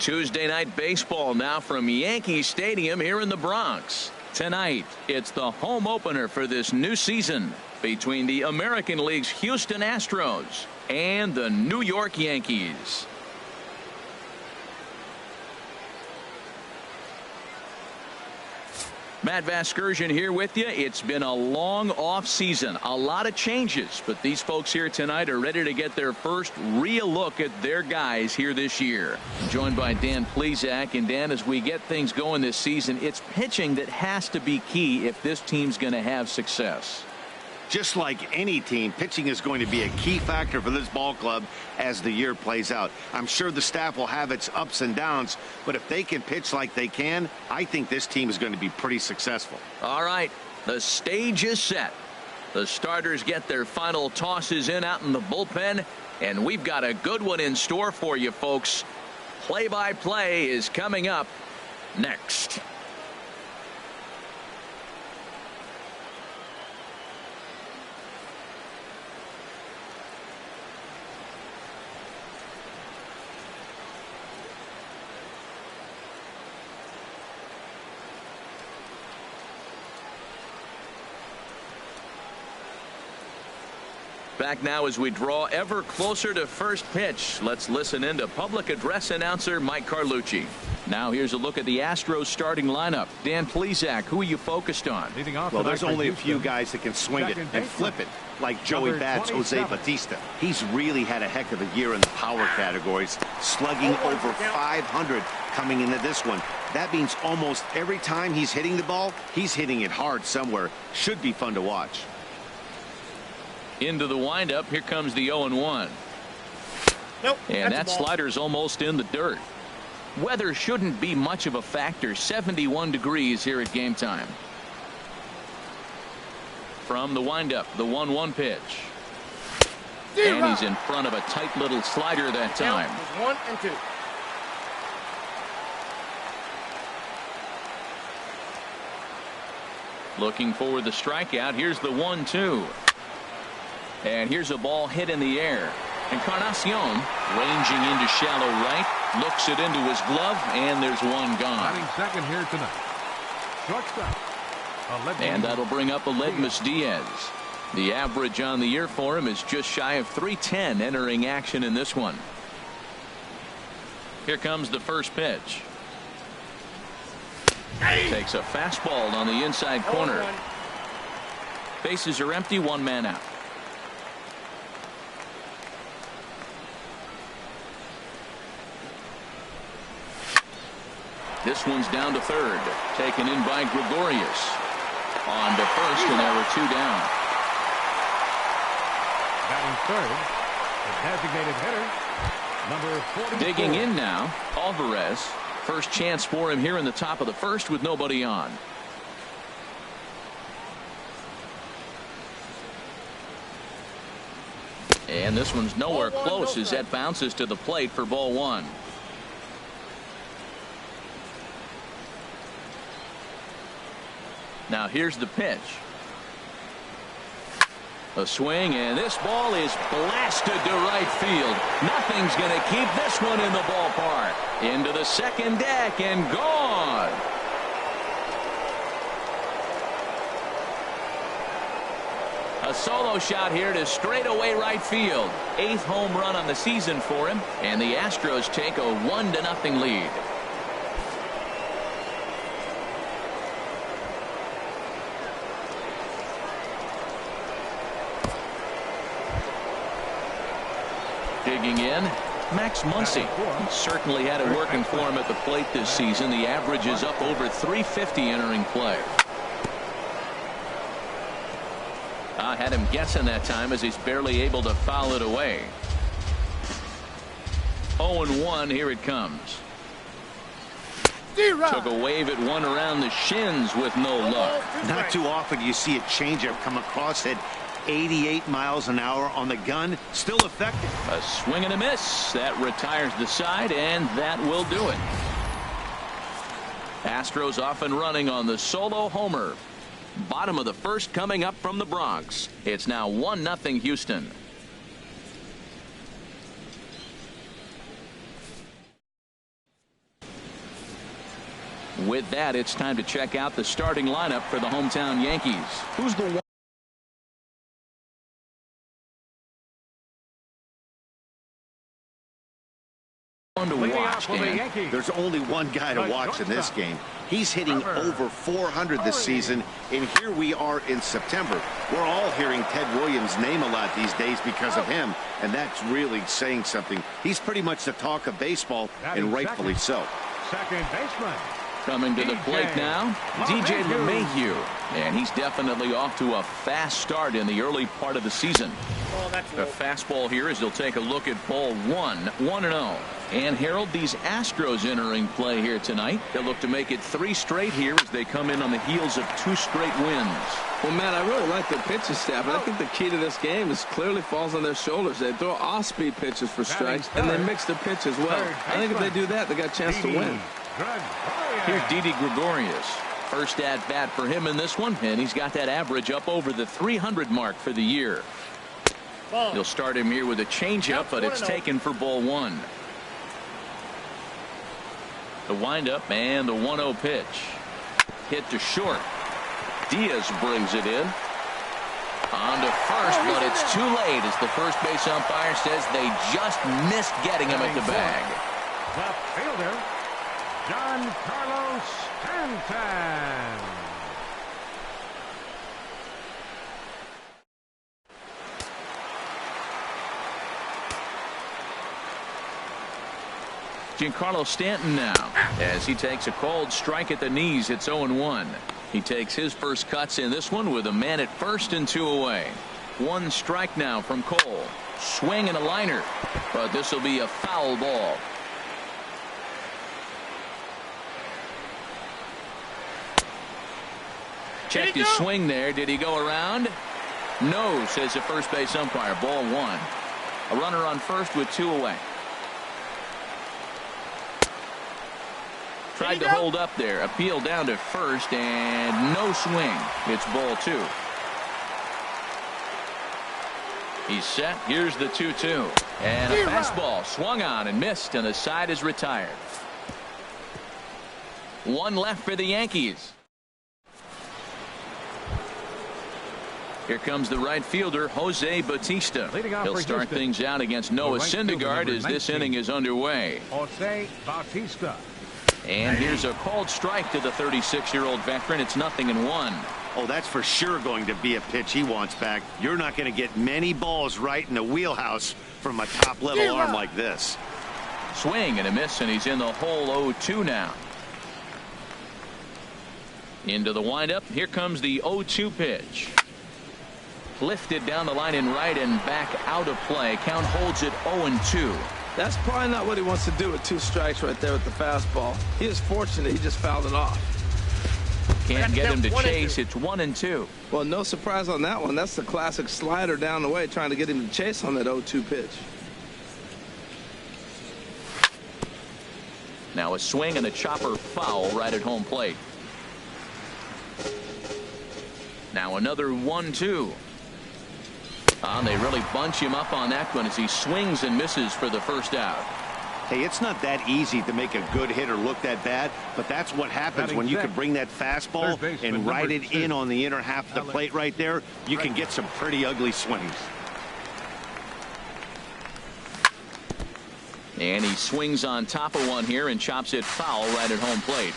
Tuesday night baseball now from Yankee Stadium here in the Bronx. Tonight, it's the home opener for this new season between the American League's Houston Astros and the New York Yankees. Matt Vasgersian here with you. It's been a long off season, a lot of changes, but these folks here tonight are ready to get their first real look at their guys here this year. Joined by Dan Plesac. And Dan, as we get things going this season, it's pitching that has to be key if this team's going to have success. Just like any team, pitching is going to be a key factor for this ball club as the year plays out. I'm sure the staff will have its ups and downs, but if they can pitch like they can, I think this team is going to be pretty successful. All right, the stage is set. The starters get their final tosses in out in the bullpen, and we've got a good one in store for you folks. Play-by-play is coming up next. Back now as we draw ever closer to first pitch. Let's listen in to public address announcer Mike Carlucci. Now here's a look at the Astros starting lineup. Dan Plesac, who are you focused on? Well, there's only a few guys that can swing it and flip it, like Joey Bats, Jose Bautista. He's really had a heck of a year in the power categories, slugging over 500 coming into this one. That means almost every time he's hitting the ball, he's hitting it hard somewhere. Should be fun to watch. Into the windup. Here comes the 0-1. Nope, and that slider's almost in the dirt. Weather shouldn't be much of a factor. 71 degrees here at game time. From the windup, the 1-1 pitch. And he's in front of a tight little slider that time. 1-2. Looking for the strikeout. Here's the 1-2. And here's a ball hit in the air. Encarnacion ranging into shallow right, looks it into his glove, and there's one gone. Second here tonight. Shortstop. And that'll bring up Aledmus Diaz. The average on the year for him is just shy of 310 entering action in this one. Here comes the first pitch. Takes a fastball on the inside corner. Bases are empty, one man out. This one's down to third. Taken in by Gregorius. On to first, and there were two down. Batting third, the designated hitter, number 44. Digging in now, Alvarez. First chance for him here in the top of the first with nobody on. And this one's nowhere close as that bounces to the plate for ball one. Now here's the pitch. A swing, and this ball is blasted to right field. Nothing's going to keep this one in the ballpark. Into the second deck and gone. A solo shot here to straightaway right field. 8th home run on the season for him, and the Astros take a 1-0 lead. Digging in, Max Muncy. Certainly had it working for him at the plate this season. The average is up over 350 entering play. Had him guessing that time as he's barely able to foul it away. 0-1, here it comes. Took a wave at one around the shins with no luck. Not too often you see a changeup come across at 88 miles an hour on the gun. Still effective. A swing and a miss. That retires the side, and that will do it. Astros off and running on the solo homer. Bottom of the first coming up from the Bronx. It's now 1-0 Houston. With that, it's time to check out the starting lineup for the hometown Yankees. Who's the one to watch, Dan? There's only one guy to watch in this game. He's hitting over 400 this season, and here we are in September. We're all hearing Ted Williams' name a lot these days because of him, and that's really saying something. He's pretty much the talk of baseball, and rightfully so. Second baseman. Coming to the plate now, DJ LeMahieu. And he's definitely off to a fast start in the early part of the season. The fastball here as he'll take a look at ball 1-0. And Harold, these Astros entering play here tonight. They'll look to make it 3 straight here as they come in on the heels of 2 straight wins. Well, Matt, I really like their pitching staff, and I think the key to this game is clearly falls on their shoulders. They throw off-speed pitches for strikes, and they mix the pitch as well. I think if they do that, they got a chance to win. Here's Didi Gregorius. First at bat for him in this one, and he's got that average up over the 300 mark for the year. He'll start him here with a changeup, but it's taken for ball 1. The windup and the 1-0 pitch. Hit to short. Diaz brings it in. On to first, but it's too late as the first base umpire says they just missed getting him at the bag. The fielder, Giancarlo Stanton. Giancarlo Stanton now as he takes a called strike at the knees. It's 0-1. He takes his first cuts in this one with a man at first and 2 away. 1 strike now from Cole. Swing and a liner, but this will be a foul ball. Checked his swing there. Did he go around? No, says the first base umpire. Ball 1. A runner on first with 2 away. Tried to hold up there. Appeal down to first and no swing. It's ball 2. He's set. Here's the 2-2. And a fastball swung on and missed, and the side is retired. 1 left for the Yankees. Here comes the right fielder, Jose Bautista. He'll start things out against Noah Syndergaard as this inning is underway. Jose Bautista. And here's a called strike to the 36-year-old veteran. It's 0-1. Oh, that's for sure going to be a pitch he wants back. You're not going to get many balls right in the wheelhouse from a top-level arm like this. Swing and a miss, and he's in the hole 0-2 now. Into the windup. Here comes the 0-2 pitch. Lifted down the line in right and back out of play. Count holds it 0-2. That's probably not what he wants to do with 2 strikes right there with the fastball. He is fortunate he just fouled it off. Can't get him to chase. It's 1-2. Well, no surprise on that one. That's the classic slider down the way, trying to get him to chase on that 0-2 pitch. Now a swing and a chopper foul right at home plate. Now another 1-2. They really bunch him up on that one as he swings and misses for the first out. Hey, it's not that easy to make a good hitter look that bad, but that's what happens when you can bring that fastball and ride it in on the inner half of the plate right there. You can get some pretty ugly swings. And he swings on top of one here and chops it foul right at home plate.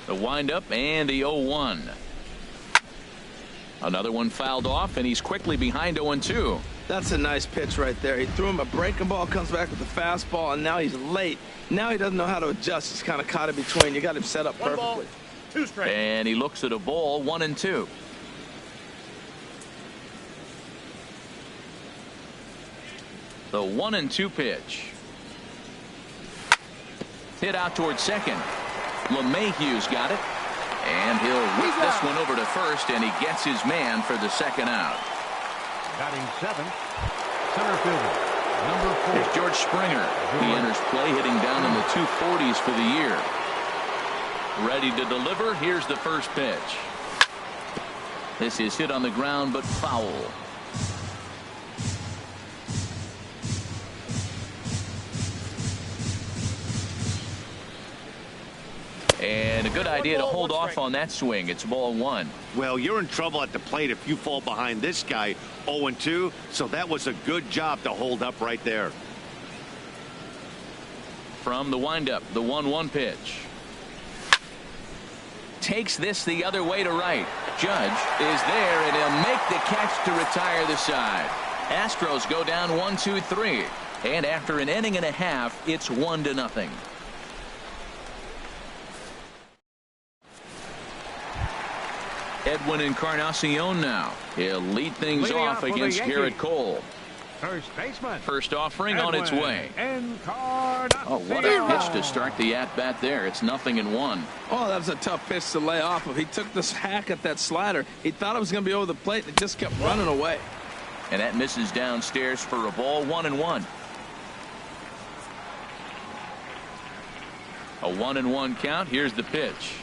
The windup and the 0-1. Another one fouled off, and he's quickly behind 0-2. That's a nice pitch right there. He threw him a breaking ball, comes back with the fastball, and now he's late. Now he doesn't know how to adjust. He's kind of caught in between. You got him set up perfectly. 1 ball, 2 strikes. And he looks at a ball, 1-2. The 1-2 pitch. Hit out towards second. LeMahieu's got it. And he'll whip this one over to first, and he gets his man for the second out. Batting 7th, center fielder, number 4. Here's George Springer. He enters play hitting down in the 240s for the year. Ready to deliver. Here's the first pitch. This is hit on the ground, but foul. And a good idea to hold off on that swing. It's ball one. Well, you're in trouble at the plate if you fall behind this guy 0-2, so that was a good job to hold up right there. From the windup, the 1-1 pitch. Takes this the other way to right. Judge is there, and he'll make the catch to retire the side. Astros go down 1-2-3. And after an inning and a half, it's 1-0. Edwin Encarnacion now. He'll lead things off against Garrett Cole. First baseman. First offering on its way. Encarnacion. Oh, what a pitch to start the at-bat there. It's 0-1. Oh, that was a tough pitch to lay off of. He took this hack at that slider. He thought it was going to be over the plate. It just kept running away. And that misses downstairs for a ball. 1-1. A 1-1 count. Here's the pitch.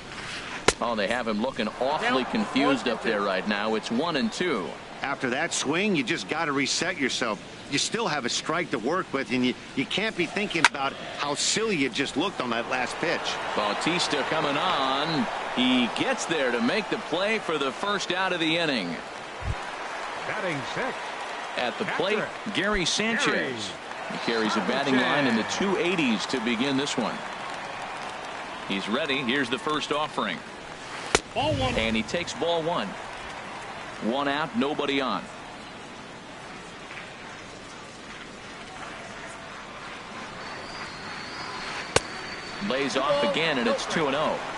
Oh, they have him looking awfully confused up there right now. It's 1-2. After that swing, you just got to reset yourself. You still have a strike to work with, and you can't be thinking about how silly you just looked on that last pitch. Bautista coming on. He gets there to make the play for the first out of the inning. Batting six. At the plate, Gary Sanchez. He carries a batting line in the 280s to begin this one. He's ready. Here's the first offering. Ball one. And he takes ball one. One out, nobody on. Lays off again, and it's 2-0.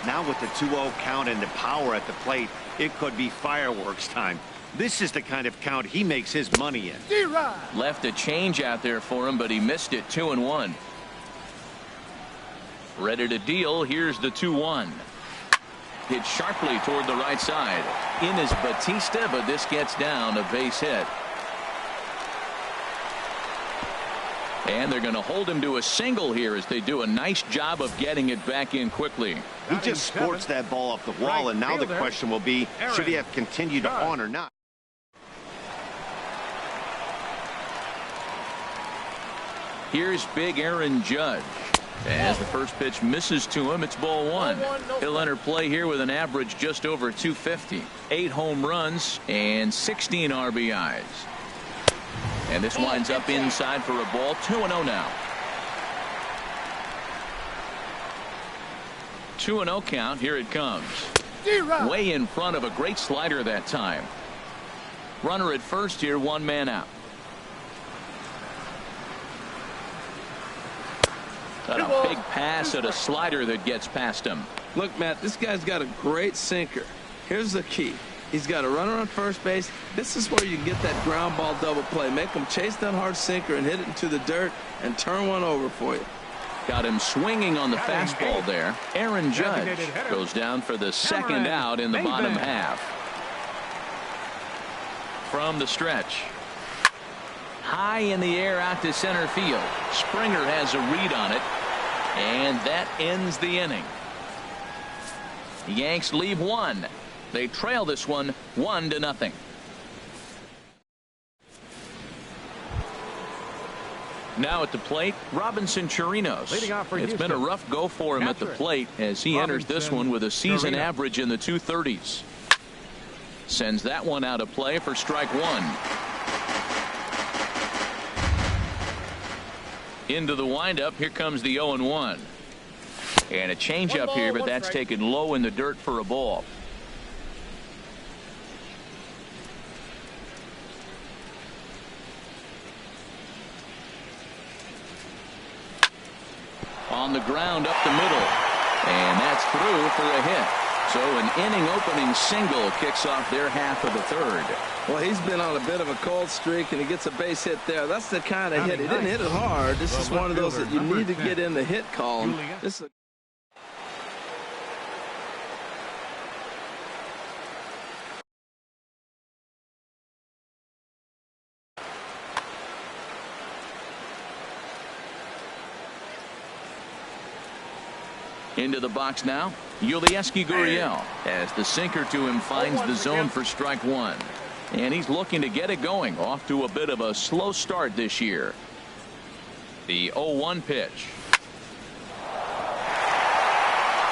Now with the 2-0 count and the power at the plate, it could be fireworks time. This is the kind of count he makes his money in. Left a change out there for him, but he missed it. 2-1. Ready to deal. Here's the 2-1. Hit sharply toward the right side. In is Bautista, but this gets down, a base hit. And they're going to hold him to a single here as they do a nice job of getting it back in quickly. He just sports that ball off the wall, and now the question will be, should he have continued on or not? Here's big Aaron Judge. As the first pitch misses to him, it's ball one. He'll enter play here with an average just over 250. 8 home runs and 16 RBIs. And this winds up inside for a ball. 2-0 now. 2-0 count. Here it comes. Way in front of a great slider that time. Runner at first here, 1 man out. Got a big pass at a slider that gets past him. Look, Matt, this guy's got a great sinker. Here's the key. He's got a runner on first base. This is where you get that ground ball double play. Make him chase that hard sinker and hit it into the dirt and turn one over for you. Got him swinging on the fastball there. Aaron Judge goes down for the second out in the bottom half. From the stretch. High in the air out to center field. Springer has a read on it, and that ends the inning. The Yanks leave one. They trail this one 1-0. Now at the plate, Robinson Chirinos. It's been a rough go for him at the plate as he enters this one with a season average in the 230s. Sends that one out of play for strike one. Into the windup. Here comes the 0-1. And a changeup here, but that's taken low in the dirt for a ball. On the ground up the middle. And that's through for a hit. So an inning-opening single kicks off their half of the third. Well, he's been on a bit of a cold streak, and he gets a base hit there. That's the kind of hit. He didn't hit it hard. This is one of those that you need to get in the hit column. This is into the box now. Yulieski Gurriel as the sinker to him finds the zone for strike one. And he's looking to get it going. Off to a bit of a slow start this year. The 0-1 pitch.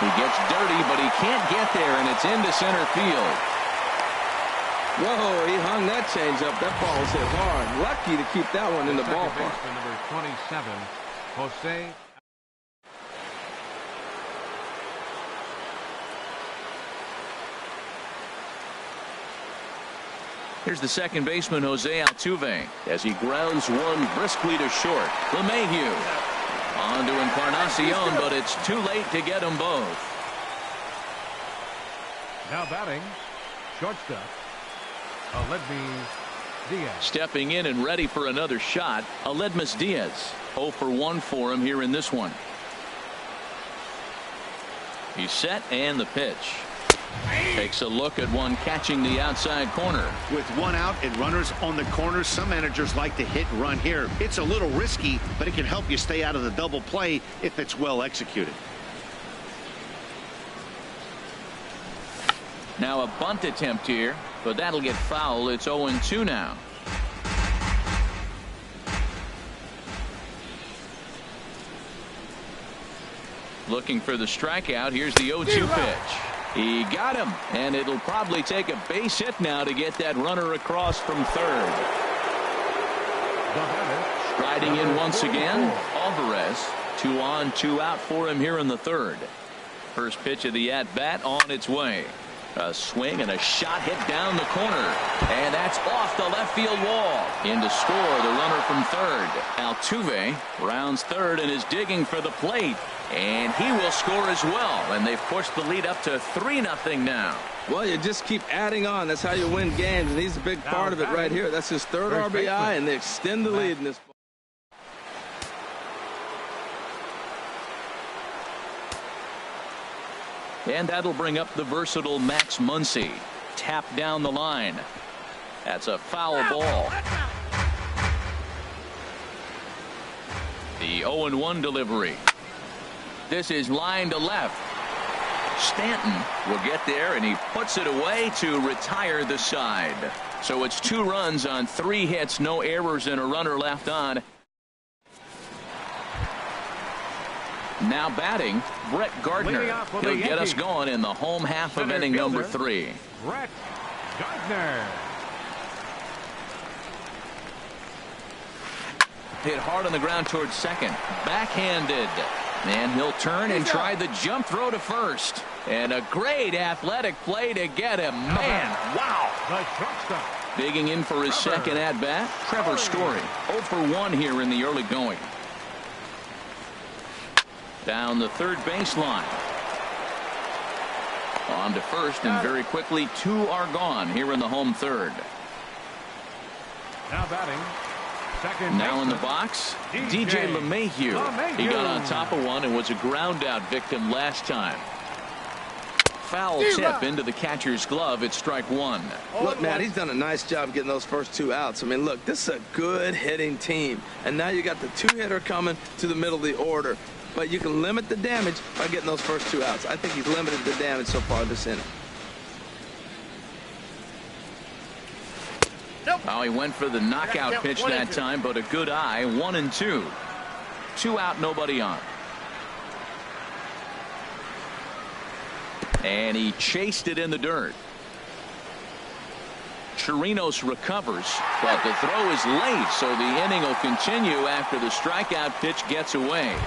He gets dirty, but he can't get there, and it's into center field. Whoa, he hung that changeup. That ball was hit hard. Lucky to keep that one in the ballpark. Number 27, Jose. Here's the second baseman, Jose Altuve, as he grounds one briskly to short. LeMahieu on to Encarnacion, but it's too late to get them both. Now batting, shortstop, Aledmys Diaz. Stepping in and ready for another shot, Aledmys Diaz. 0 for 1 for him here in this one. He's set, and the pitch. Takes a look at one catching the outside corner. With one out and runners on the corner, some managers like to hit and run here. It's a little risky, but it can help you stay out of the double play if it's well executed. Now a bunt attempt here, but that'll get foul. It's 0-2 now. Looking for the strikeout. Here's the 0-2 pitch. He got him, and it'll probably take a base hit now to get that runner across from third. Striding in once again, Alvarez. 2 on, 2 out for him here in the third. First pitch of the at-bat on its way. A swing and a shot hit down the corner, and that's off the left field wall. In to score, the runner from third. Altuve rounds third and is digging for the plate, and he will score as well, and they've pushed the lead up to 3-0 now. Well, you just keep adding on. That's how you win games, and he's a big part of it right here. That's his third RBI, and they extend the lead in this. And that'll bring up the versatile Max Muncy. Tap down the line. That's a foul ball. The 0-1 delivery. This is line to left. Stanton will get there, and he puts it away to retire the side. So it's 2 runs on 3 hits, no errors, and a runner left on. Now batting, Brett Gardner. He'll get us going in the home half of inning number 3. Brett Gardner. Hit hard on the ground towards second. Backhanded. And he'll turn and try the jump throw to first. And a great athletic play to get him. Man, wow. The shortstop. Digging in for his second at-bat, Trevor Story. 0 for 1 here in the early going. Down the third baseline. On to first, and very quickly 2 are gone here in the home third. Now batting, second. Now in the box, DJ LeMahieu. He got on top of one and was a ground out victim last time. Foul tip into the catcher's glove. It's strike 1. Look, Matt, he's done a nice job getting those first 2 outs. I mean, look, this is a good hitting team. And now you got the 2-hitter coming to the middle of the order. But you can limit the damage by getting those first 2 outs. I think he's limited the damage so far this inning. Oh, he went for the knockout pitch that time, but a good eye. 1-2. 2 out, nobody on. And he chased it in the dirt. Chirinos recovers, but the throw is late, so the inning will continue after the strikeout pitch gets away.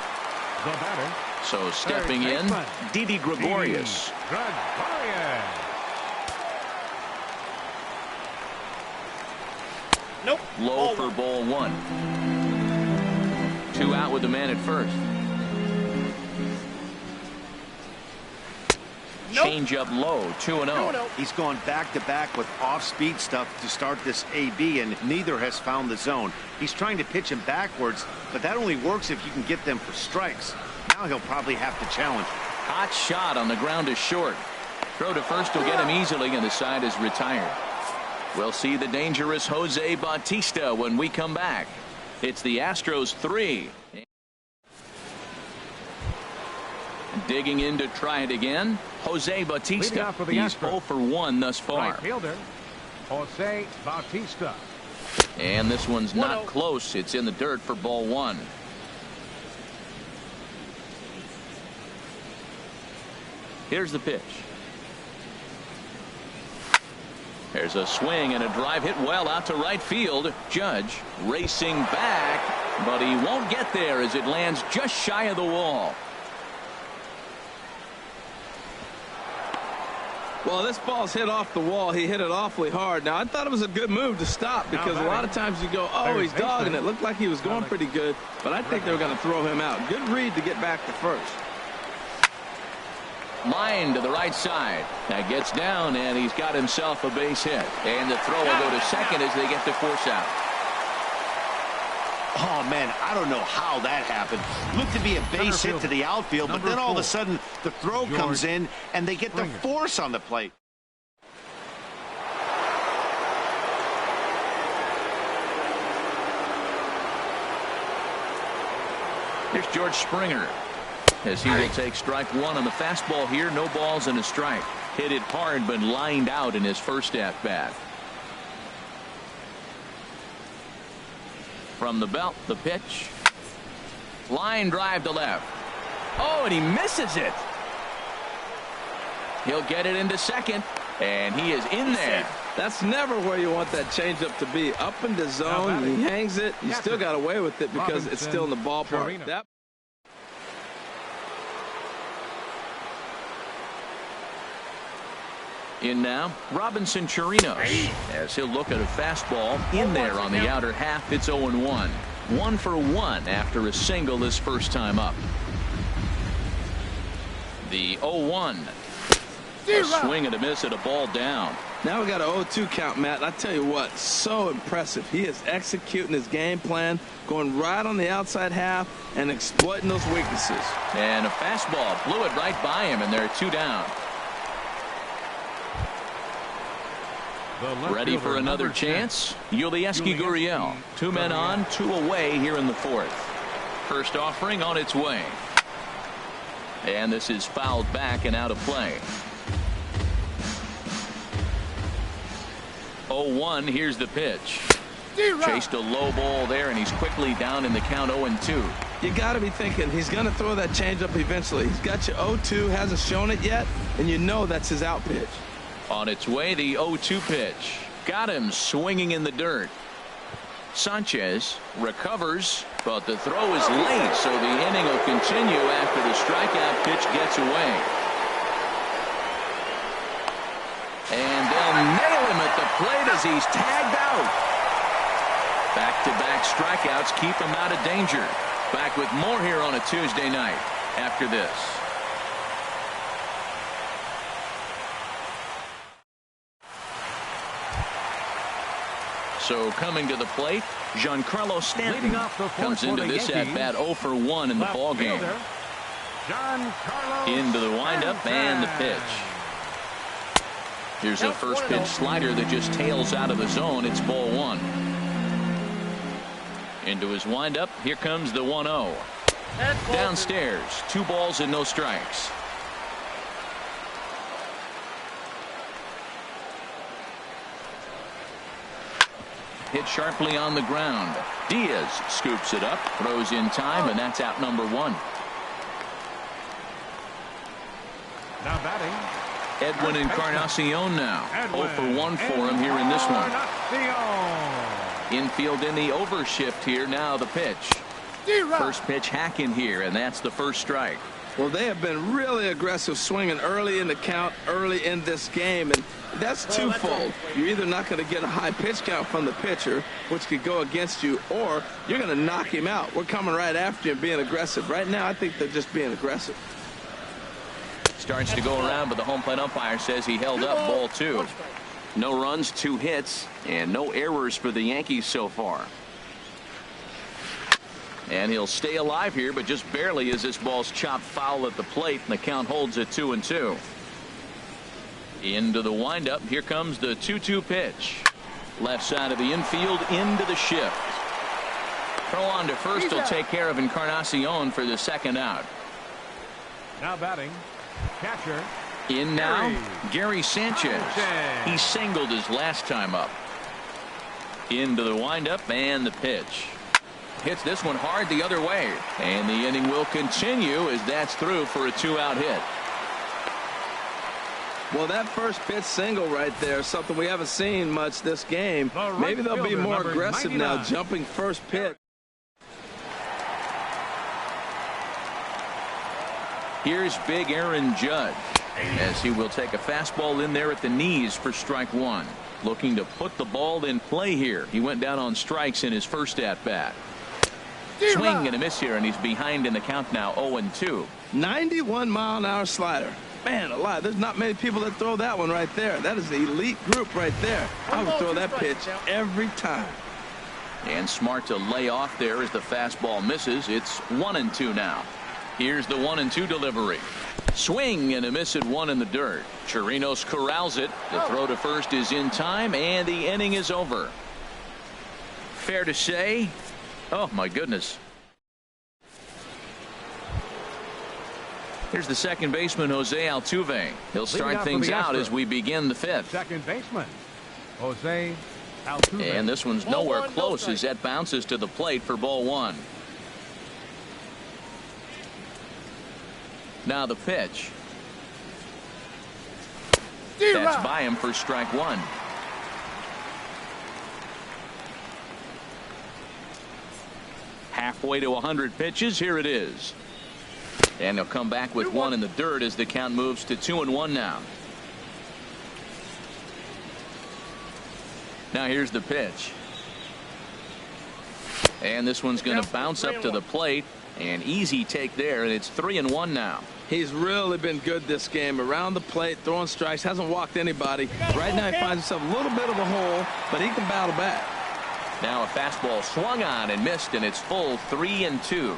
The batter. So stepping in, Didi Gregorius. Nope. Low for ball 1. 2 out with the man at first. Nope. Change up low, 2-0. He's gone back-to-back with off-speed stuff to start this AB, and neither has found the zone. He's trying to pitch him backwards, but that only works if you can get them for strikes. Now he'll probably have to challenge. Hot shot on the ground is short. Throw to first will get him easily, and the side is retired. We'll see the dangerous Jose Bautista when we come back. It's the Astros 3. Digging in to try it again, Jose Bautista. He's 0 for 1 thus far. Right fielder, Jose Bautista. And this one's not close. It's in the dirt for ball 1. Here's the pitch. There's a swing and a drive hit well out to right field. Judge racing back, but he won't get there as it lands just shy of the wall. Well, this ball's hit off the wall. He hit it awfully hard. Now, I thought it was a good move to stop because a lot of times you go, oh, he's dogging it. Looked like he was going pretty good, but I think they were going to throw him out. Good read to get back to first. Line to the right side. That gets down, and he's got himself a base hit. And the throw will go to second as they get the force out. Oh, man, I don't know how that happened. Looked to be a base hit to the outfield, but then all of a sudden the throw comes in, and they get the force on the plate. Here's George Springer as he will take strike one on the fastball here. No balls and a strike. Hit it hard, but lined out in his first at bat. From the belt, the pitch. Line drive to left. Oh, and he misses it. He'll get it into second, and he is in there. That's never where you want that changeup to be. Up in the zone, he hangs it. You still got away with it because it's still in the ballpark. That in now, Robinson Chirinos, as he'll look at a fastball in there on the outer half. It's 0-1. 1 for 1 after a single his first time up. The 0-1. A swing and a miss at a ball down. Now we got an 0-2 count, Matt. I tell you what, so impressive. He is executing his game plan, going right on the outside half and exploiting those weaknesses. And a fastball blew it right by him, and they're 2 down. Ready for another chance? Yulieski Gurriel. 2 men on, 2 away here in the fourth. First offering on its way. And this is fouled back and out of play. 0-1. Here's the pitch. Chased a low ball there, and he's quickly down in the count. 0-2. You got to be thinking he's going to throw that changeup eventually. He's got you 0-2, hasn't shown it yet, and you know that's his out pitch. On its way, the 0-2 pitch. Got him swinging in the dirt. Sanchez recovers, but the throw is late, so the inning will continue after the strikeout pitch gets away. And they'll nail him at the plate as he's tagged out. Back-to-back strikeouts keep him out of danger. Back with more here on a Tuesday night after this. So coming to the plate, Giancarlo Stanton comes into this at-bat 0 for 1 in the ballgame. Into the windup and the pitch. Here's a first pitch slider that just tails out of the zone. It's ball 1. Into his windup. Here comes the 1-0. Downstairs, 2 balls and no strikes. Hit sharply on the ground. Diaz scoops it up, throws in time, and that's out number 1. Now batting, Edwin Encarnacion now. 0 for 1 for him here in this one. Infield in the overshift here. Now the pitch. First pitch hack in here, and that's the first strike. Well, they have been really aggressive swinging early in the count, early in this game, and that's twofold. You're either not going to get a high pitch count from the pitcher, which could go against you, or you're going to knock him out. We're coming right after you and being aggressive. Right now, I think they're just being aggressive. Starts to go around, but the home plate umpire says he held up. Ball 2. No runs, 2 hits, and no errors for the Yankees so far. And he'll stay alive here, but just barely as this ball's chopped foul at the plate, and the count holds at 2-2. Into the windup. Here comes the 2-2 pitch. Left side of the infield into the shift. Throw on to first will take care of Encarnacion for the second out. now batting, catcher. In now, Gary Sanchez. He singled his last time up. Into the windup and the pitch. Hits this one hard the other way. And the inning will continue as that's through for a 2-out hit. Well, that first pitch single right there is something we haven't seen much this game. Maybe they'll be more aggressive now, jumping first pitch. Here's big Aaron Judge, as he will take a fastball in there at the knees for strike one. Looking to put the ball in play here. He went down on strikes in his first at-bat. Swing and a miss here, and he's behind in the count now, 0-2. 91-mile-an-hour slider. Man alive, there's not many people that throw that one right there. That is the elite group right there. I would throw that pitch every time. And smart to lay off there as the fastball misses. It's 1-2 now. Here's the 1-2 delivery. Swing and a miss at one in the dirt. Chirinos corrals it. The throw to first is in time, and the inning is over. Fair to say, oh my goodness. Here's the second baseman, Jose Altuve. He'll start things out as we begin the fifth. Second baseman, Jose Altuve. And this one's nowhere close as that bounces to the plate for ball one. Now the pitch. That's by him for strike one. Halfway to 100 pitches. Here it is. And he'll come back with one in the dirt as the count moves to 2-1 now. Now here's the pitch. And this one's going to bounce up to the plate. An easy take there, and it's 3-1 now. He's really been good this game. Around the plate, throwing strikes, hasn't walked anybody. Right now he finds himself a little bit of a hole, but he can battle back. Now a fastball swung on and missed, and it's full 3-2.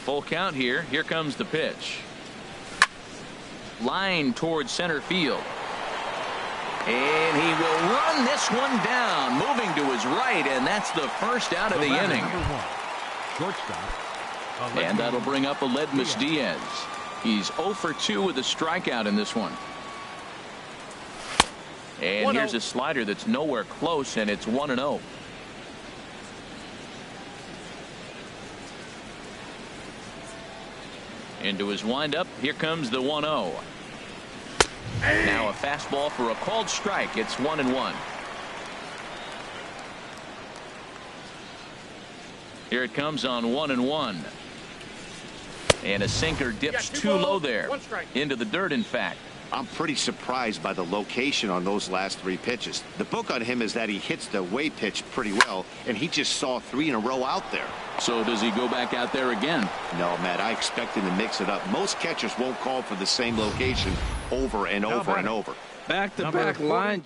Full count here. Here comes the pitch. Line towards center field. And he will run this one down, moving to his right, and that's the first out of the inning. And that'll bring up Aledmus Diaz. He's 0 for 2 with a strikeout in this one. And here's a slider that's nowhere close, and it's 1-0. Into his windup, here comes the 1-0. Now a fastball for a called strike. It's 1-1. Here it comes on 1-1. And a sinker dips too low there. Into the dirt, in fact. I'm pretty surprised by the location on those last three pitches. The book on him is that he hits the way pitch pretty well, and he just saw 3 in a row out there. So does he go back out there again? No, Matt, I expect him to mix it up. Most catchers won't call for the same location over and over and over. Back-to-back line.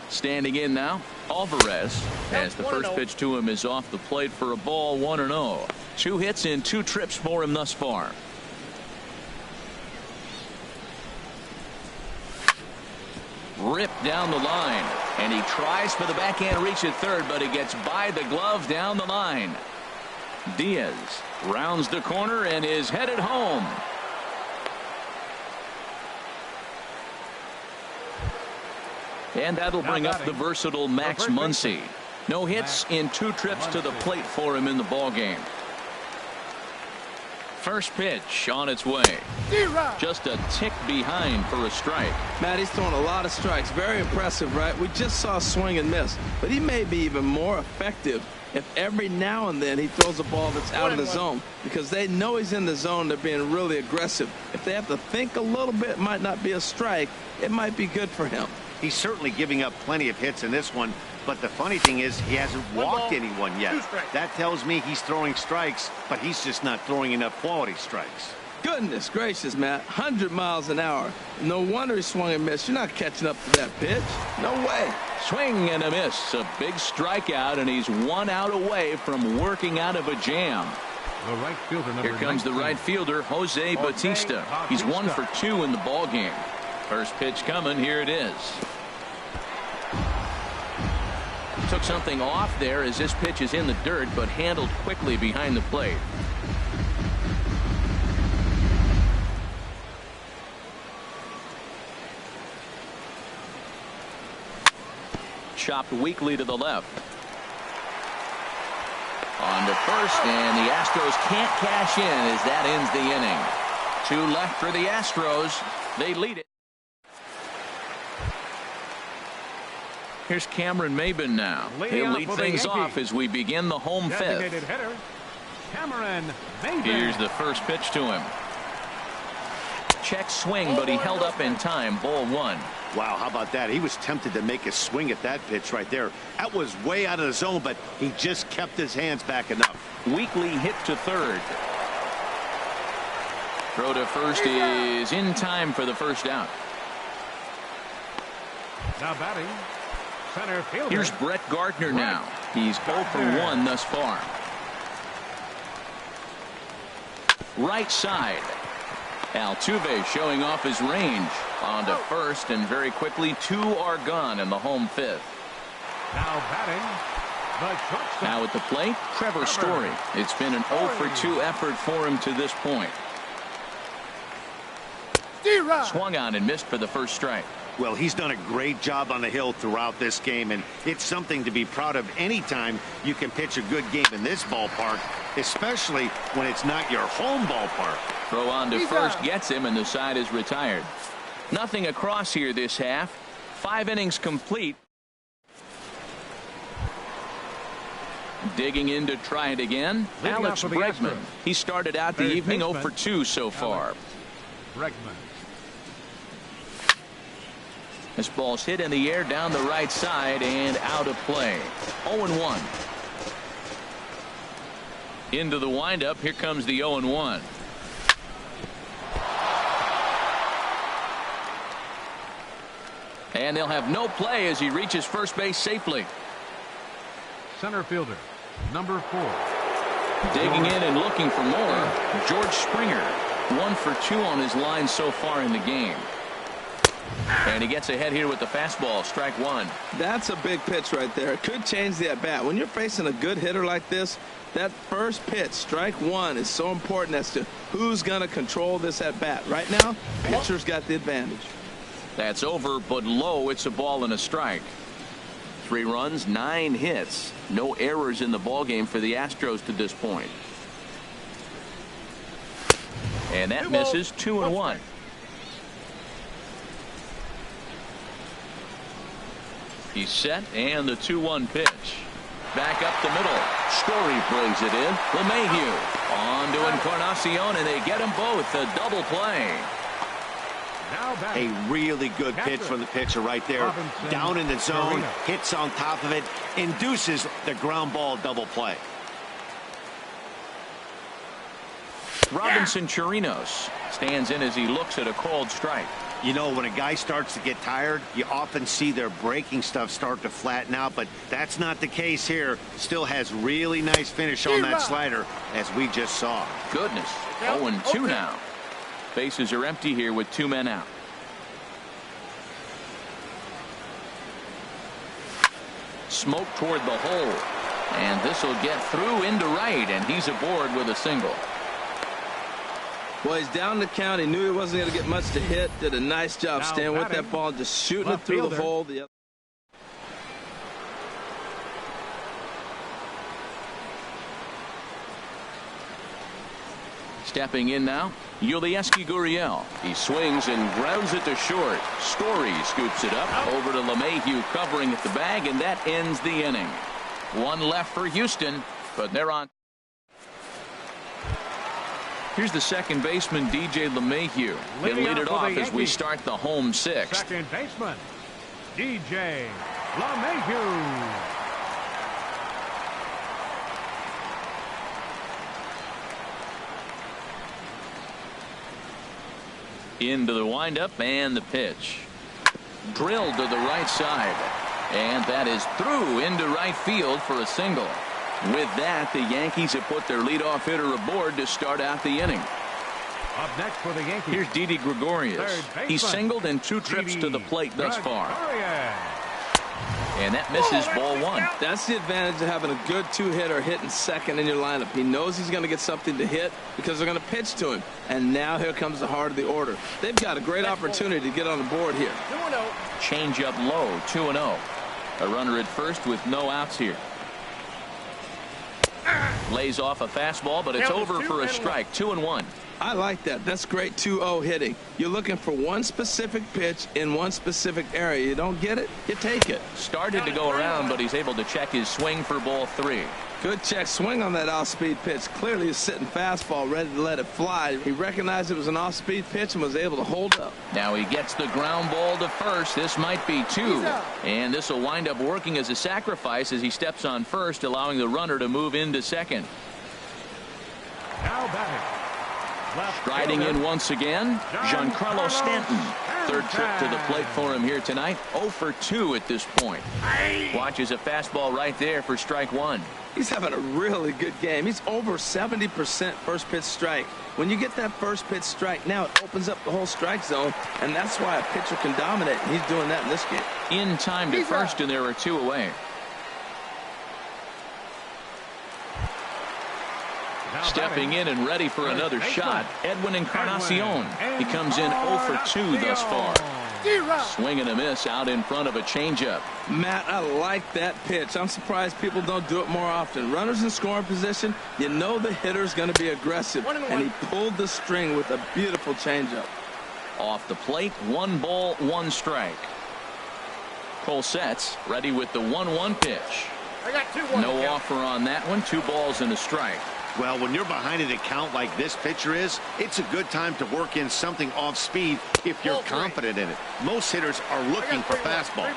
Standing in now, Alvarez, as the first pitch to him is off the plate for a ball, 1-0. 2 hits in 2 trips for him thus far. Ripped down the line, and he tries for the backhand reach at third, but he gets by the glove down the line. Diaz rounds the corner and is headed home. And that'll bring up the versatile Max Muncy. No hits in 2 trips to the plate for him in the ballgame. First pitch on its way. Just a tick behind for a strike. Matt, he's throwing a lot of strikes. Very impressive, right? We just saw a swing and miss. But he may be even more effective if every now and then he throws a ball that's out of the zone. Because they know he's in the zone. They're being really aggressive. If they have to think a little bit, it might not be a strike. It might be good for him. He's certainly giving up plenty of hits in this one, but the funny thing is he hasn't walked anyone yet. That tells me he's throwing strikes, but he's just not throwing enough quality strikes. Goodness gracious, Matt. 100 miles an hour. No wonder he swung and missed. You're not catching up to that pitch. No way. Swing and a miss. A big strikeout, and he's 1 out away from working out of a jam. The right fielder, Here comes 19. the right fielder, Jose Bautista. He's 1 for 2 in the ballgame. First pitch coming. Here it is. Took something off there as this pitch is in the dirt, but handled quickly behind the plate. chopped weakly to the left. On to first, and the Astros can't cash in as that ends the inning. 2 left for the Astros. They lead it. Here's Cameron Maben now. He'll lead things off as we begin the home fifth. Hitter, Cameron Maben. Here's the first pitch to him. Check swing, but he held up in time. Ball 1. Wow, how about that? He was tempted to make a swing at that pitch right there. That was way out of the zone, but he just kept his hands back enough. Weakly hit to third. Throw to first is in time for the first out. Now batting, center fielder. Here's Brett Gardner now. He's 0 for 1 thus far. Right side. Altuve showing off his range. On to first, and very quickly 2 are gone in the home fifth. Now batting, the shortstop. Now at the plate, Trevor Story. It's been an 0 for 2 effort for him to this point. Swung on and missed for the first strike. Well, he's done a great job on the hill throughout this game, and it's something to be proud of anytime you can pitch a good game in this ballpark, especially when it's not your home ballpark. Throw on to first gets him, and the side is retired. Nothing across here this half. 5 innings complete. Digging in to try it again, Alex Bregman. He started out the evening 0 for 2 so far. Bregman. This ball's hit in the air down the right side and out of play. 0-1. Into the windup. Here comes the 0-1. And they'll have no play as he reaches first base safely. Center fielder, number 4. Digging in and looking for more. George Springer. 1 for 2 on his line so far in the game. And he gets ahead here with the fastball. Strike 1. That's a big pitch right there. It could change the at-bat. When you're facing a good hitter like this, that first pitch, strike 1, is so important as to who's going to control this at-bat. Right now, pitcher's got the advantage. That's over, but low. It's a ball and a strike. 3 runs, 9 hits. No errors in the ballgame for the Astros to this point. And that misses. 2-1. He's set, and the 2-1 pitch. Back up the middle. Story brings it in. LeMahieu on to Encarnacion, and they get them both. A double play. A really good pitch from the pitcher right there. Down in the zone, hits on top of it, induces the ground ball double play. Robinson Chirinos stands in as he looks at a called strike. You know, when a guy starts to get tired, you often see their breaking stuff start to flatten out, but that's not the case here. Still has really nice finish on that slider, as we just saw. Goodness. 0-2 now. Bases are empty here with 2 men out. Smoke toward the hole. And this will get through into right, and he's aboard with a single. Well, he's down the count. He knew he wasn't going to get much to hit. Did a nice job staying with that ball, just shooting it through the hole. Stepping in now, Yulieski Gurriel. He swings and grounds it to short. Story scoops it up over to LeMahieu, covering at the bag, and that ends the inning. 1 left for Houston, but they're on. Here's the second baseman, DJ LeMahieu. He'll lead it off as we start the home 6th. Second baseman, DJ LeMahieu. Into the windup and the pitch. Drilled to the right side. And that is through into right field for a single. With that, the Yankees have put their leadoff hitter aboard to start out the inning. Up next for the Yankees. Here's Didi Gregorius. He's singled in 2 trips to the plate thus far. And that misses. Ball 1. That's the advantage of having a good 2-hitter hitting second in your lineup. He knows he's going to get something to hit because they're going to pitch to him. And now here comes the heart of the order. They've got a great opportunity to get on the board here. 2-0. Change up low. 2-0. A runner at first with no outs here. Lays off a fastball, but it's over for a strike. 2-1. I like that. That's great 2-0 hitting. You're looking for one specific pitch in one specific area. You don't get it, you take it. Started to go around, but he's able to check his swing for ball 3. Good check swing on that off-speed pitch. Clearly he's sitting fastball, ready to let it fly. He recognized it was an off-speed pitch and was able to hold up. Now he gets the ground ball to first. This might be 2. And this will wind up working as a sacrifice as he steps on first, allowing the runner to move into second. Now batting. Striding in once again, Giancarlo Stanton. Third trip to the plate for him here tonight. 0 for 2 at this point. Watches a fastball right there for strike 1. He's having a really good game. He's over 70% first pitch strike. When you get that first pitch strike, now it opens up the whole strike zone, and that's why a pitcher can dominate, and he's doing that in this game. In time to first, and there are 2 away. Stepping in and ready for another shot, Edwin Encarnacion. He comes in 0 for 2 thus far. Swing and a miss out in front of a changeup. Matt, I like that pitch. I'm surprised people don't do it more often. Runners in scoring position, you know the hitter's going to be aggressive, and he pulled the string with a beautiful changeup. Off the plate, 1 ball, 1 strike. Cole sets, ready with the 1-1 pitch. I got 2-1. No offer on that one. 2 balls and a strike. Well, when you're behind an account like this pitcher is, it's a good time to work in something off speed if you're confident in it. Most hitters are looking for fastball.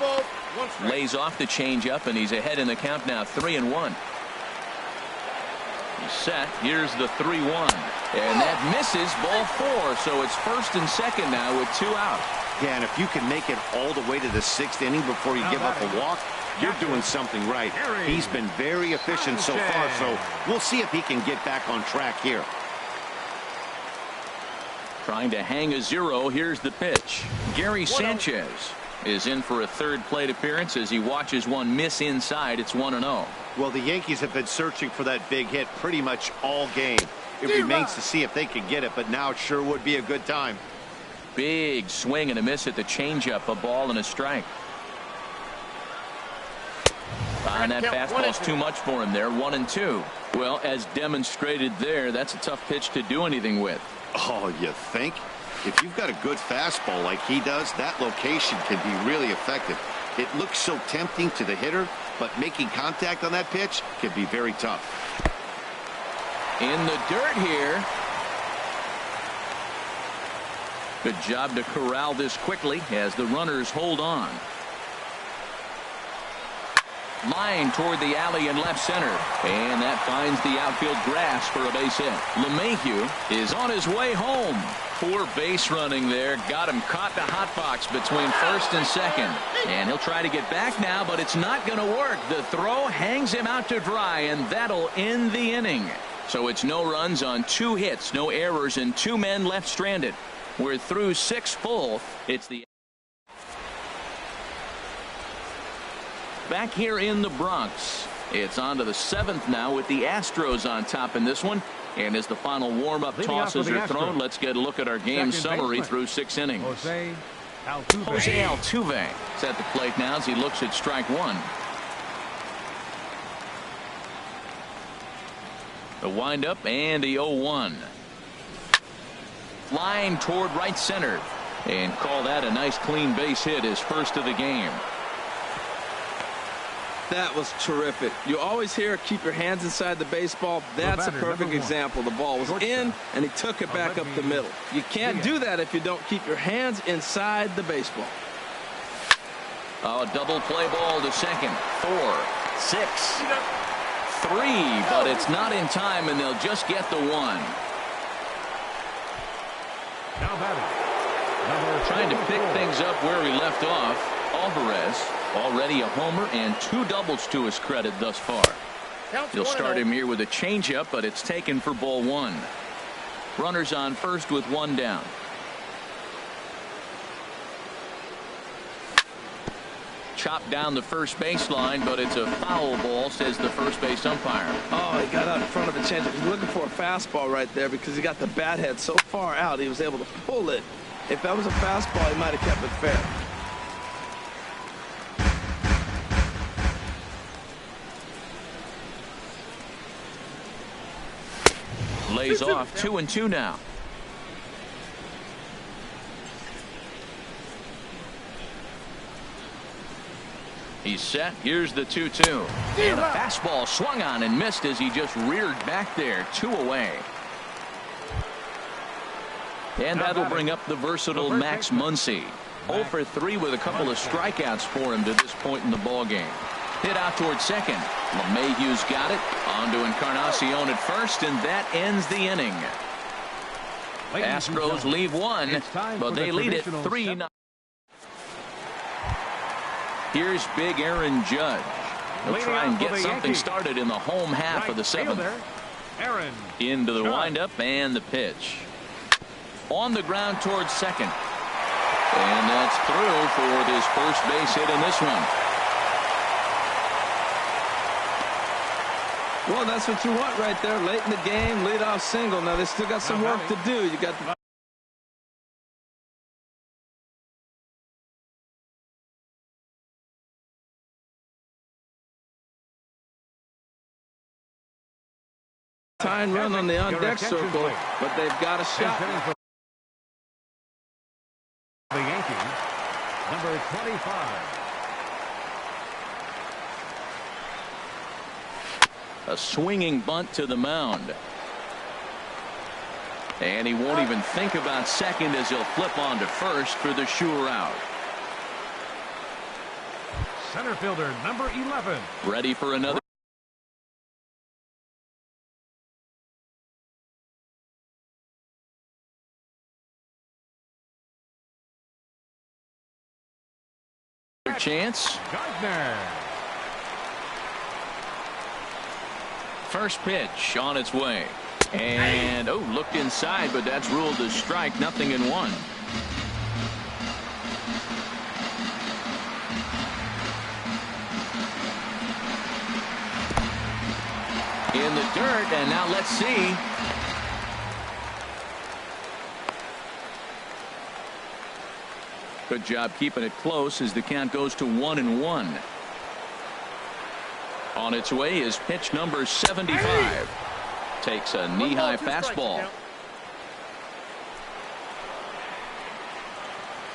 Lays off the changeup, and he's ahead in the count now, 3-1. He's set. Here's the 3-1. And that misses, ball 4. So it's first and second now with 2 out. Yeah, and if you can make it all the way to the 6th inning before you give up a walk, you're doing something right. He's been very efficient so far, so we'll see if he can get back on track here. Trying to hang a 0. Here's the pitch. Gary Sanchez is in for a 3rd plate appearance as he watches one miss inside. It's 1-0. Well, the Yankees have been searching for that big hit pretty much all game. It remains to see if they can get it, but now it sure would be a good time. Big swing and a miss at the changeup. A ball and a strike. And that fastball's too much for him there. 1-2. Well, as demonstrated there, that's a tough pitch to do anything with. Oh, you think? If you've got a good fastball like he does, that location can be really effective. It looks so tempting to the hitter, but making contact on that pitch can be very tough. In the dirt here. Good job to corral this quickly as the runners hold on. Line toward the alley in left center, and that finds the outfield grass for a base hit. LeMahieu is on his way home. Poor base running there, got him caught in the hot box between first and second, and he'll try to get back now, but it's not going to work. The throw hangs him out to dry, and that'll end the inning. So it's no runs on 2 hits, no errors, and 2 men left stranded. We're through 6 full. It's the back here in the Bronx. It's on to the 7th now with the Astros on top in this one. And as the final warm-up tosses are thrown, let's get a look at our game summary through 6 innings. Jose Altuve is at the plate now as he looks at strike 1. The windup and the 0-1. Line toward right center. And call that a nice clean base hit, his first of the game. That was terrific. You always hear keep your hands inside the baseball. That's a perfect example. The ball was in, and he took it back up the middle. You can't do that if you don't keep your hands inside the baseball. Oh, double play ball to second. 4, 6, 3, but it's not in time, and they'll just get the 1. Now batting. Trying to pick things up where he left off. Alvarez, already a homer and 2 doubles to his credit thus far. He'll start him here with a changeup, but it's taken for ball 1. Runners on first with 1 down. Chopped down the first baseline, but it's a foul ball, says the first base umpire. Oh, he got out in front of a changeup. He's looking for a fastball right there because he got the bat head so far out he was able to pull it. If that was a fastball, he might have kept it fair. lays off 2-2 now. He's set. Here's the 2-2. And a fastball swung on and missed as he just reared back there. 2 away. And that'll bring up the versatile Max Muncy. 0 for 3 with a couple of strikeouts for him to this point in the ballgame. Hit out towards second. LeMahieu's got it. On to Encarnacion at first, and that ends the inning. Astros leave 1, but they lead it 3-0. Here's big Aaron Judge. He'll try and get something started in the home half of the 7th. Into the windup and the pitch. On the ground towards second. And that's through for this first base hit in this one. Well, that's what you want right there. Late in the game, leadoff single. Now, they still got some work to do. You got the tying run on the on-deck circle, but they've got a shot. The Yankees, number 25. A swinging bunt to the mound. And he won't even think about second as he'll flip on to first for the sure out. Center fielder, number 11. Ready for another. Chance. Gardner. First pitch on its way. And, looked inside, but that's ruled a strike. 0-1. In the dirt, and now let's see. Good job keeping it close as the count goes to 1-1. On its way is pitch number 75. Takes a knee-high fastball.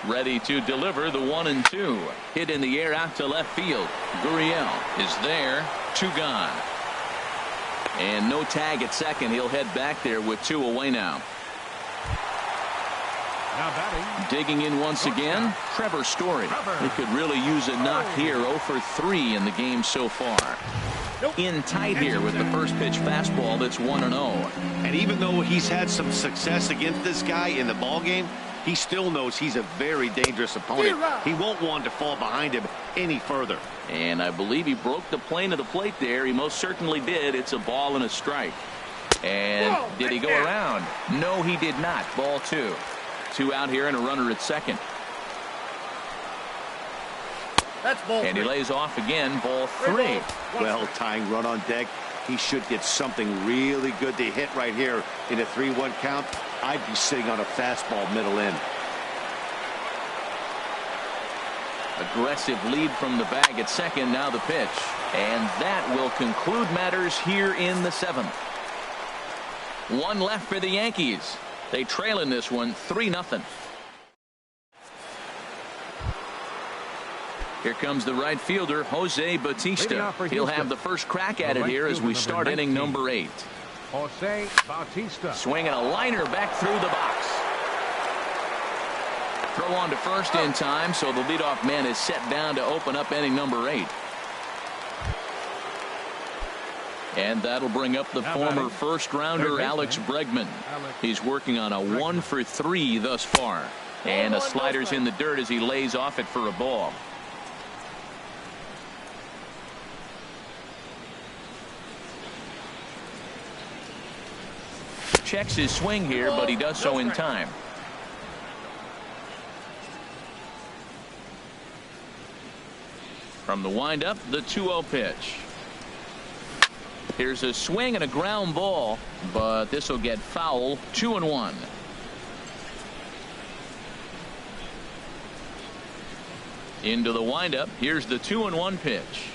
Ready to deliver the 1-2. Hit in the air out to left field. Gurriel is there. 2 gone. And no tag at second. He'll head back there with 2 away now. Now batting. Digging in once again, Trevor Story. He could really use a knock here. 0 for 3 in the game so far. In tight here with the first pitch fastball that's 1-0. And even though he's had some success against this guy in the ballgame, he still knows he's a very dangerous opponent. He won't want to fall behind him any further. And I believe he broke the plane of the plate there. He most certainly did. It's a ball and a strike. And did he go around? No, he did not. Ball 2. 2 out here and a runner at second. That's ball and 3. he lays off again. Ball 3. Well, tying run on deck. He should get something really good to hit right here in a 3-1 count. I'd be sitting on a fastball middle in. Aggressive lead from the bag at second. Now the pitch. And that will conclude matters here in the 7th. 1 left for the Yankees. They trail in this one 3-0. Here comes the right fielder, Jose Bautista. He'll have the first crack at it here as we start inning number 8. Jose Bautista. Swinging a liner back through the box. Throw on to first in time, so the leadoff man is set down to open up inning number 8. And that'll bring up the former first-rounder Alex Bregman. He's working on a 1 for 3 thus far. And a slider's in the dirt as he lays off it for a ball. Checks his swing here, but he does so in time. From the windup, the 2-0 pitch. Here's a swing and a ground ball, but this will get foul. 2-1. Into the windup. Here's the 2-1 pitch.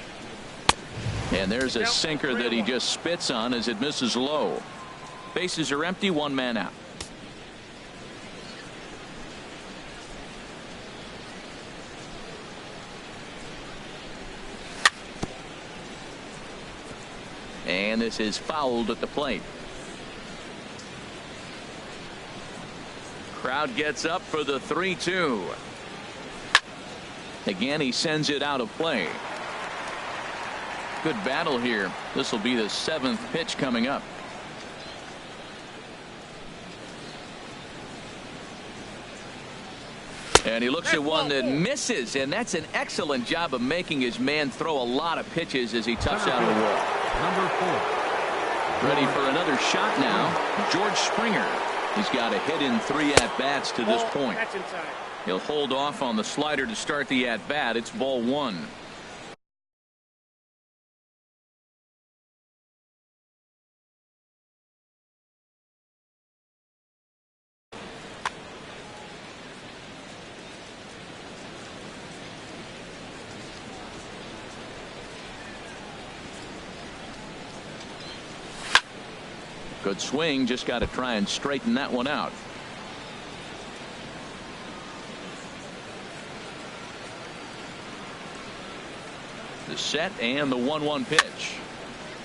And there's a sinker that he just spits on as it misses low. Bases are empty, one man out. And this is fouled at the plate. Crowd gets up for the 3-2. Again, he sends it out of play. Good battle here. This will be the 7th pitch coming up. And he looks at one that misses, and that's an excellent job of making his man throw a lot of pitches as he toughs out a wall. Number 4. Ready for another shot now. George Springer. He's got a hit in 3 at-bats to this point. He'll hold off on the slider to start the at-bat. It's ball 1. Good swing, just got to try and straighten that one out. The set and the 1-1 pitch.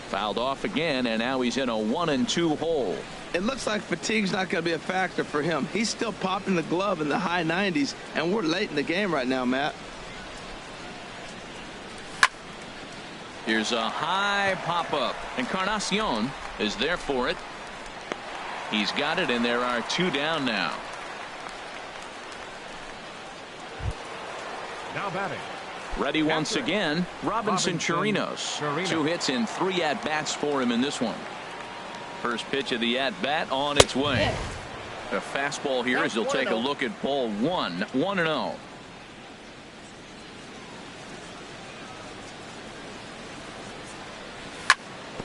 Fouled off again, and now he's in a 1-2 hole. It looks like fatigue's not going to be a factor for him. He's still popping the glove in the high 90s, and we're late in the game right now, Matt. Here's a high pop-up. Encarnacion is there for it. He's got it, and there are 2 down now. Now batting. Ready once again, Robinson Chirinos. 2 hits in 3 at-bats for him in this one. First pitch of the at-bat on its way. A fastball here as he'll take a look at ball 1. 1-0.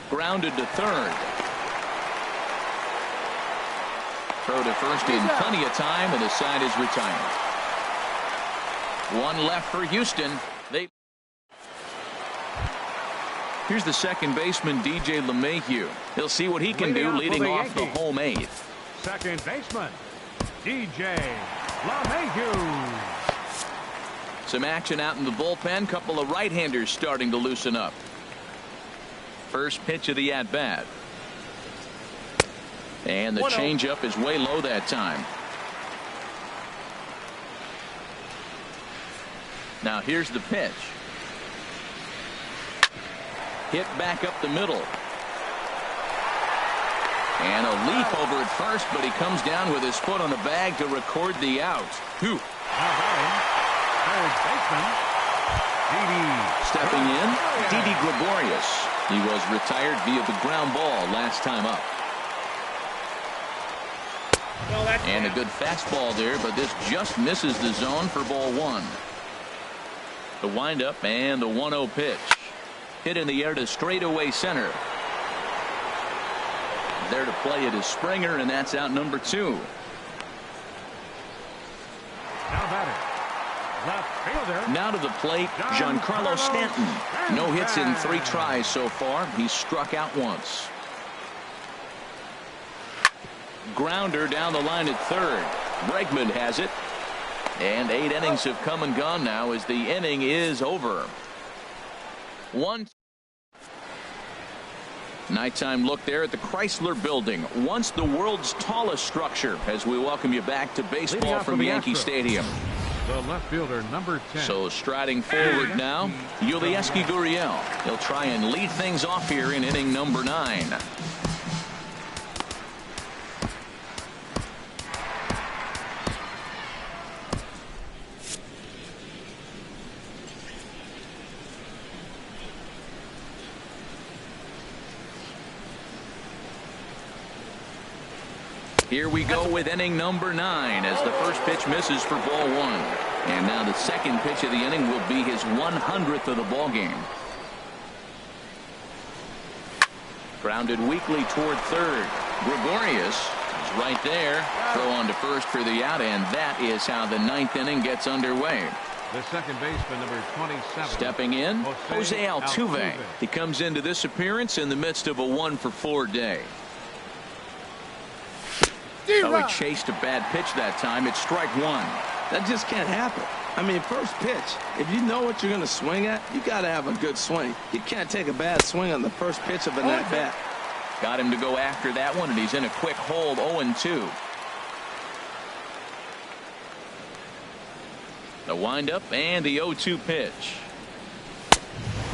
Grounded to third. Throw to first in plenty of time, and the side is retired. 1 left for Houston. Here's the second baseman, DJ LeMahieu. He'll see what he can do leading off the home 8th. Second baseman, DJ LeMahieu. Some action out in the bullpen. Couple of right-handers starting to loosen up. First pitch of the at-bat. And the changeup is way low that time. Now here's the pitch. Hit back up the middle. And a leap over at first, but he comes down with his foot on the bag to record the out. Third baseman, stepping in, Didi Gregorius. He was retired via the ground ball last time up. And a good fastball there, but this just misses the zone for ball 1. The windup and the 1-0 pitch. Hit in the air to straightaway center. There to play it is Springer, and that's out number 2. Now batting, left fielder. Now to the plate, Giancarlo Stanton. No hits in 3 tries so far. He's struck out once. Grounder down the line at third. Bregman has it. And 8 innings have come and gone now as the inning is over. Nighttime look there at the Chrysler Building, once the world's tallest structure, as we welcome you back to baseball from Yankee Stadium. The left fielder, number 10. So striding forward now, Yulieski Gurriel. He'll try and lead things off here in inning number 9. Here we go with inning number 9 as the first pitch misses for ball 1. And now the second pitch of the inning will be his 100th of the ball game. Grounded weakly toward third. Gregorius is right there. Throw on to first for the out, and that is how the 9th inning gets underway. The second baseman, number 27. Stepping in, Jose Altuve. He comes into this appearance in the midst of a 1-for-4 day. Oh, he chased a bad pitch that time. It's strike one. That just can't happen. I mean, first pitch, if you know what you're going to swing at, you got to have a good swing. You can't take a bad swing on the first pitch of an at-bat. Got him to go after that one, and he's in a quick hold, 0-2. The windup and the 0-2 pitch.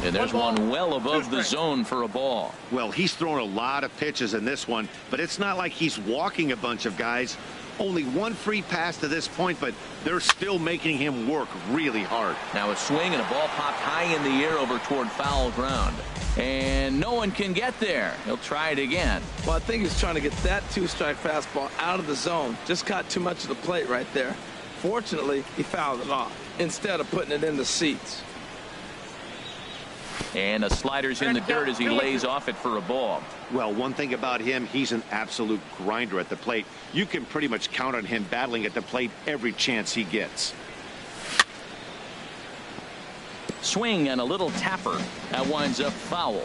And there's one well above the zone for a ball. Well, he's thrown a lot of pitches in this one, but it's not like he's walking a bunch of guys. Only one free pass to this point, but they're still making him work really hard. Now a swing and a ball popped high in the air over toward foul ground. And no one can get there. He'll try it again. Well, I think he's trying to get that two-strike fastball out of the zone. Just caught too much of the plate right there. Fortunately, he fouled it off instead of putting it in the seats. And the slider's in the dirt as he lays off it for a ball. Well, one thing about him, he's an absolute grinder at the plate. You can pretty much count on him battling at the plate every chance he gets. Swing and a little tapper. That winds up foul.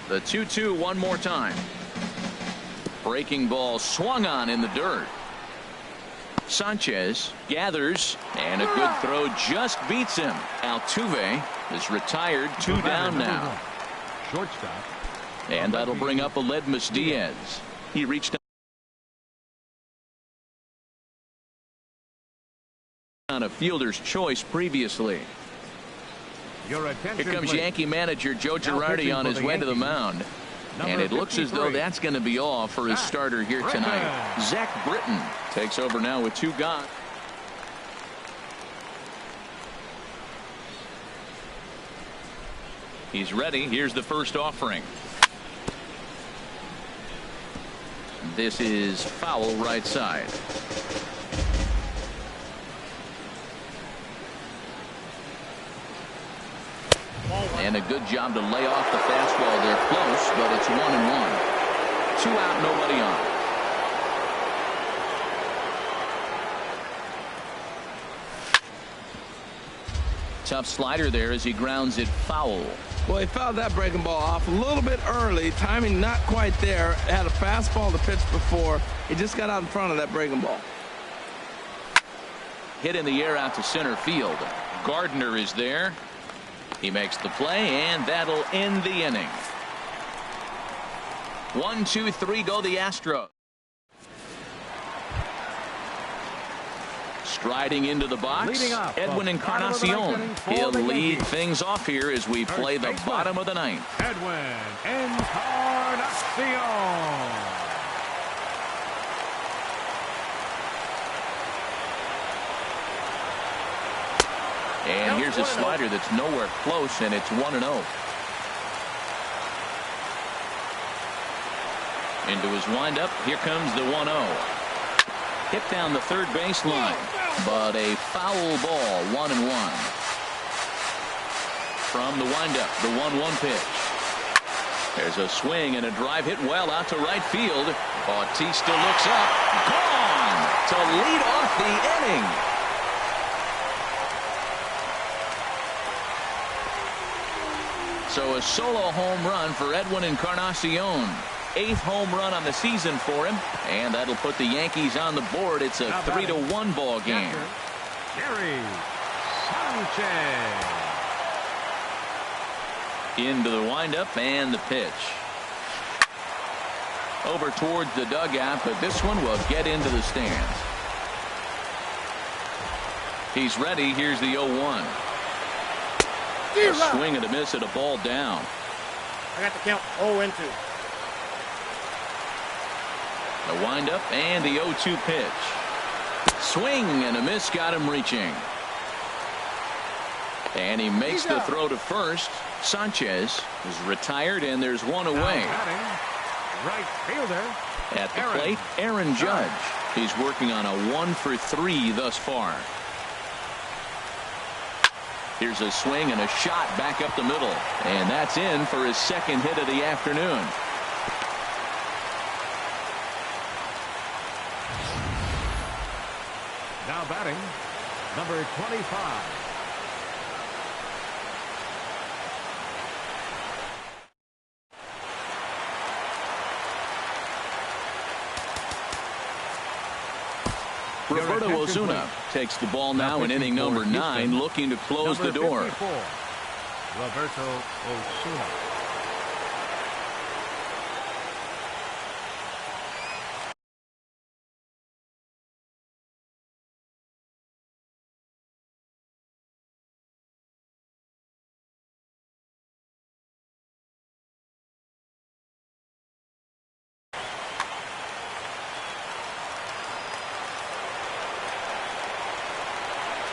The 2-2 one more time. Breaking ball swung on in the dirt. Sanchez gathers, and a good throw just beats him. Altuve is retired, 2 down now. Shortstop. And that'll bring up Aledmys Diaz. He reached on a fielder's choice previously. Your Here attention, comes please. Yankee manager Joe Girardi on his way to the mound. And it looks as though that's going to be all for his starter here tonight. Zach Britton takes over now with 2 gone. He's ready. Here's the first offering. This is foul right side. And a good job to lay off the fastball. They're close, but it's 1-1. 2 out, nobody on. Tough slider there as he grounds it foul. Well, he fouled that breaking ball off a little bit early. Timing not quite there. Had a fastball to pitch before. He just got out in front of that breaking ball. Hit in the air out to center field. Gardner is there. He makes the play, and that'll end the inning. 1, 2, 3 go the Astros. Striding into the box, Edwin Encarnacion. He'll lead things off here as we play the bottom of the ninth. Edwin Encarnacion. And here's a slider that's nowhere close, and it's 1-0. Into his windup. Here comes the 1-0. Hit down the third baseline, but a foul ball, 1-1. From the windup, the 1-1 pitch. There's a swing and a drive hit well out to right field. Bautista looks up. Gone to lead off the inning. So a solo home run for Edwin Encarnacion. 8th home run on the season for him, and that'll put the Yankees on the board. It's a 3-1 ball game. Gary Sanchez. Into the windup and the pitch. Over towards the dugout, but this one will get into the stands. He's ready. Here's the 0-1. A swing and a miss at a ball down. I got the count 0-2. The windup and the 0-2 pitch. Swing and a miss, got him reaching. And he makes the throw to first. Sanchez is retired, and there's one away. Right fielder. At the plate, Aaron Judge. He's working on a 1-for-3 thus far. Here's a swing and a shot back up the middle. And that's in for his second hit of the afternoon. Now batting, number 25. Roberto Osuna takes the ball now in inning number 9, looking to close the door. 54, Roberto Osuna.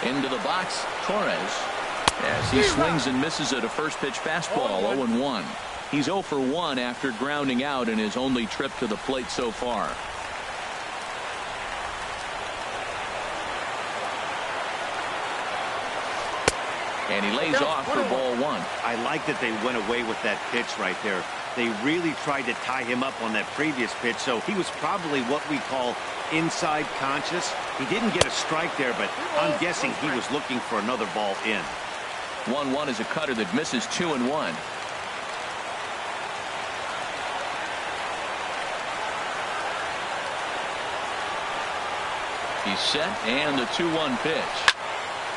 Into the box, Torres, as he swings and misses at a first pitch fastball, 0-1. He's 0 for 1 after grounding out in his only trip to the plate so far. And he lays off for ball 1. I like that they went away with that pitch right there. They really tried to tie him up on that previous pitch, so he was probably what we call inside conscious. He didn't get a strike there, but I'm guessing he was looking for another ball in. 1-1 is a cutter that misses 2-1. He's set, and the 2-1 pitch.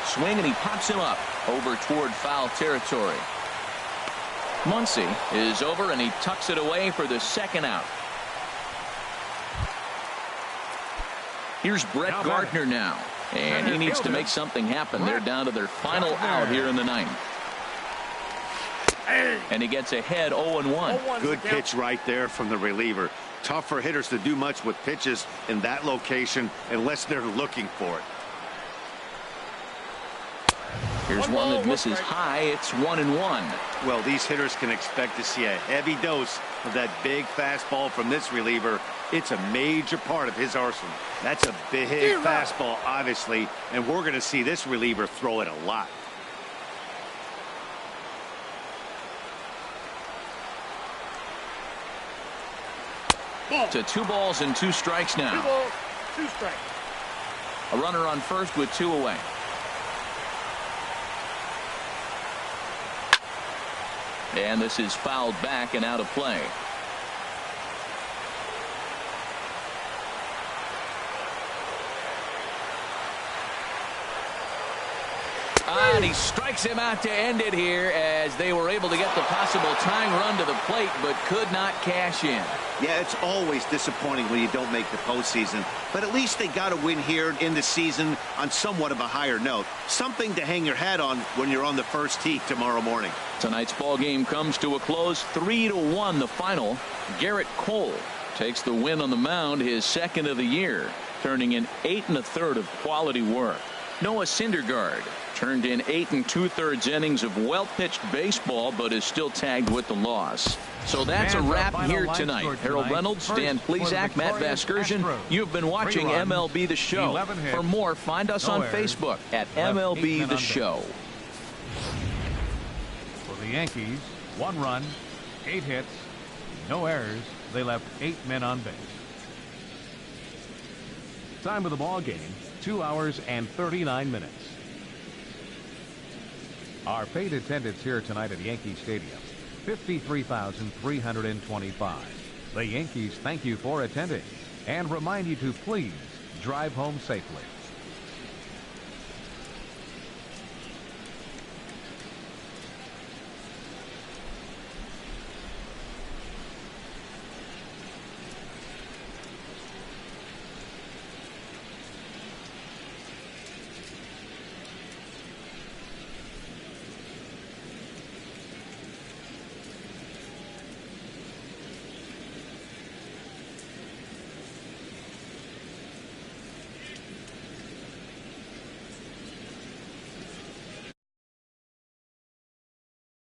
Swing, and he pops him up over toward foul territory. Muncy is over, and he tucks it away for the second out. Here's Brett Gardner now, and he needs to make something happen. They're down to their final out here in the 9th. And he gets ahead 0-1. Good pitch right there from the reliever. Tough for hitters to do much with pitches in that location unless they're looking for it. Here's one that misses high. It's 1-1. Well, these hitters can expect to see a heavy dose of that big fastball from this reliever. It's a major part of his arsenal. That's a big fastball, obviously, and we're going to see this reliever throw it a lot. To 2 balls and 2 strikes now. 2 balls, 2 strikes. A runner on first with 2 away. And this is fouled back and out of play. And he strikes him out to end it here, as they were able to get the possible tying run to the plate but could not cash in. Yeah, it's always disappointing when you don't make the postseason, but at least they got a win here in the season on somewhat of a higher note. Something to hang your hat on when you're on the first tee tomorrow morning. Tonight's ball game comes to a close, 3-1 the final. Garrett Cole takes the win on the mound, his second of the year, turning in 8 1/3 of quality work. Noah Syndergaard turned in 8 2/3 innings of well-pitched baseball, but is still tagged with the loss. So that's a wrap here tonight. Harold Reynolds, Dan Plesac, Matt Vasgersian. You've been watching MLB The Show. For more, find us on Facebook at MLB The Show. For the Yankees, 1 run, 8 hits, no errors. They left 8 men on base. Time of the ball game, 2 hours and 39 minutes. Our paid attendance here tonight at Yankee Stadium, 53,325. The Yankees thank you for attending and remind you to please drive home safely.